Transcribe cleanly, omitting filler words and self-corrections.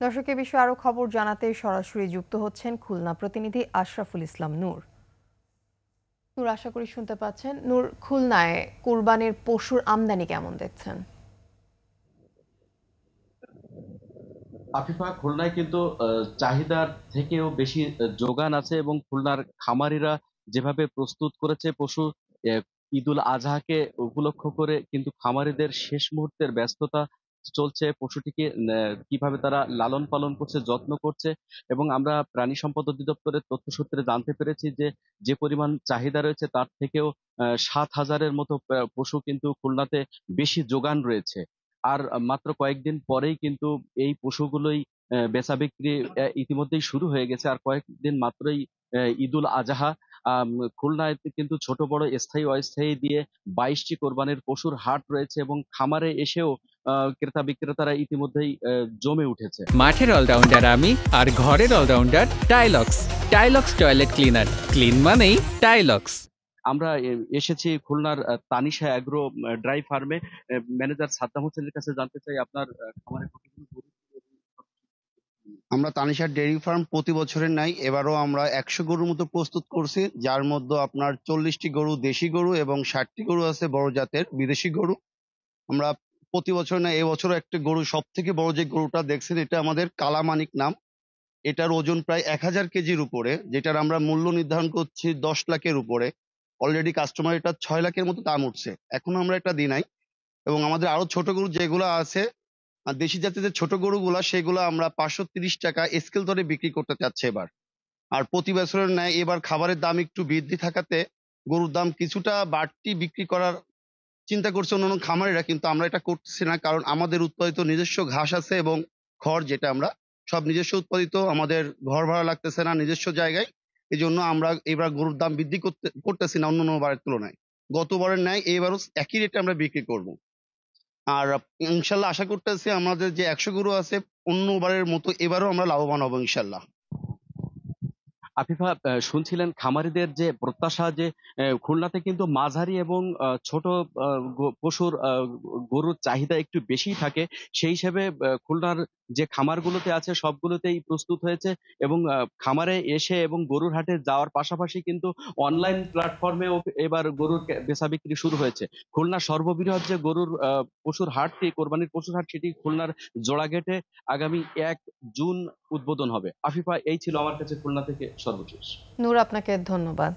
দর্শক এ বিষয়ে আরো খবর জানাতে সরাসরি যুক্ত হচ্ছেন খুলনা প্রতিনিধি আশরাফুল ইসলাম নূর। নূর, আশা করি শুনতে পাচ্ছেন। নূর, খুলনায় কুরবানির পশুর আমদানি কেমন দেখছেন? আফিফা, খুলনায় কিন্তু চাহিদার থেকেও বেশি যোগান আছে এবং খুলনার খামারিরা যেভাবে প্রস্তুত করেছে পশু ঈদুল আজহাকে উপলক্ষ করে, কিন্তু খামারিদের শেষ মুহূর্তের ব্যস্ততা চলছে। পশুটিকে কিভাবে তারা লালন পালন করছে, যত্ন করছে। এবং আমরা প্রাণী সম্পদ অধিদপ্তরের তথ্য সূত্রে জানতে পেরেছি যে যে পরিমাণ চাহিদা রয়েছে তার থেকেও 7,000-এর মতো পশু কিন্তু খুলনাতে বেশি যোগান রয়েছে। আর মাত্র কয়েকদিন পরেই কিন্তু এই পশুগুলোই বেচা বিক্রি ইতিমধ্যেই শুরু হয়ে গেছে। আর কয়েকদিন মাত্রই ঈদুল আজহা। আম, খুলনায় কিন্তু ছোট বড় স্থায়ী অস্থায়ী দিয়ে 22টি কোরবানির পশুর হাট রয়েছে এবং খামারে এসেও ক্রেতা বিক্রেতারা ইতিমধ্যেই জমে উঠেছে। মাঠের অলরাউন্ডার আমি, আর ঘরের allrounder Tylox. Tylox toilet cleaner, clean মানেই টাইলক্স। আমরা এসেছি খুলনার তানিশা অ্যাগ্রো ড্রাই ফার্মে। ম্যানেজার সাদ্দাম হোসেনের কাছে জানতে চাই আপনার খামারে কতগুলো গরু? আমরা তানিশার ডেইরি ফার্ম প্রতি বছরের নাই এবারও আমরা 100 গরুর মতো প্রস্তুত করছি, যার মধ্যে আপনার 40টি গরু দেশি গরু এবং 60টি গরু আছে বড় জাতের বিদেশি গরু। আমরা প্রতি বছর না, এবছরও একটা গরু, সব থেকে বড় যে গরুটা দেখছেন এটা আমাদের কালামানিক নাম। এটার ওজন প্রায় 1000 কেজির উপরে, যেটার আমরা মূল্য নির্ধারণ করছি 10 লাখের উপরে। অলরেডি কাস্টমার এটা 6 লাখের মতো দাম উঠছে, এখনো আমরা এটা দিই নাই। এবং আমাদের আরো ছোট গরু যেগুলো আছে, আর দেশি জাতের যে ছোট গরুগুলা, সেগুলো আমরা 530 টাকা স্কেল ধরে বিক্রি করতে চাচ্ছি এবার। আর প্রতি বছরের ন্যায় এবার খাবারের দাম একটু বৃদ্ধি থাকাতে গরুর দাম কিছুটা বাড়তি বিক্রি করার চিন্তা করছে অন্যান্য খামারিরা, কিন্তু আমরা এটা করছি না, কারণ আমাদের উৎপাদিত নিজস্ব ঘাস আছে এবং খড়, যেটা আমরা সব নিজস্ব উৎপাদিত, আমাদের ঘর ভাড়া লাগতেছে না নিজস্ব জায়গায়। এই জন্য আমরা এবার গরুর দাম বৃদ্ধি করতেছি না অন্য বারের তুলনায়। গতবারের ন্যায় এবারও একই রেটে আমরা বিক্রি করব। আর ইনশাল্লাহ আশা করতেছি আমাদের যে 100 গরু আছে অন্যবারের মতো এবারও আমরা লাভবান হবো ইনশাল্লাহ। আফিফা, শুনছিলেন খামারিদের যে প্রত্যাশা যে খুলনাতে কিন্তু মাঝারি এবং ছোট পশুর গরুর চাহিদা একটু বেশি থাকে। সেই হিসেবে খুলনার যে খামারগুলোতে আছে সবগুলোতেই প্রস্তুত হয়েছে এবং খামারে এসে এবং গরুর হাটে যাওয়ার পাশাপাশি কিন্তু অনলাইন প্ল্যাটফর্মেও এবার গরুর বেচা বিক্রি শুরু হয়েছে। খুলনার সর্ববৃহৎ যে গরুর পশুর হাটটি, কোরবানির পশুর হাট, সেটি খুলনার জোড়াগেটে আগামী 1 জুন উদ্বোধন হবে। আফিফা, এই ছিল আমার কাছে খুলনা থেকে সর্বশেষ। নূর, আপনাকে ধন্যবাদ।